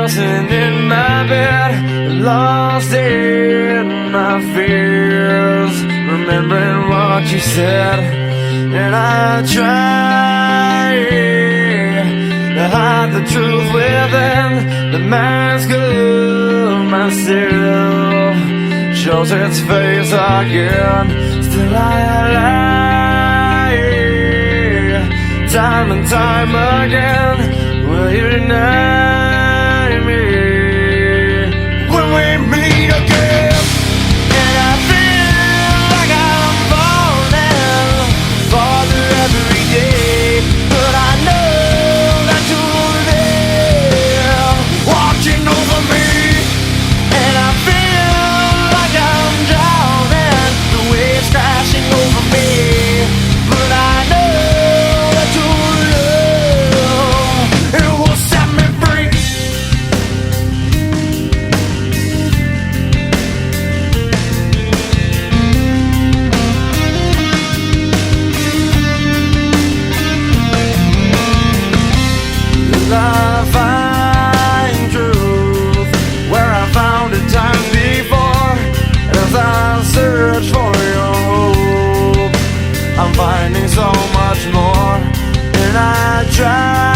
tossing in my bed, lost in my fears, remembering what you said. And I try to hide the truth within the mask of myself, shows its face again. Still I lie, time and time again. Will you deny me when we meet again? And I feel like I'm falling farther every day, but I know that you're there, watching over me. And I feel like I'm drowning, the waves crashing over me, but I know that your love, it will set me free. I find truth where I found it time before. As I search for your hope, I'm finding so much more. And I try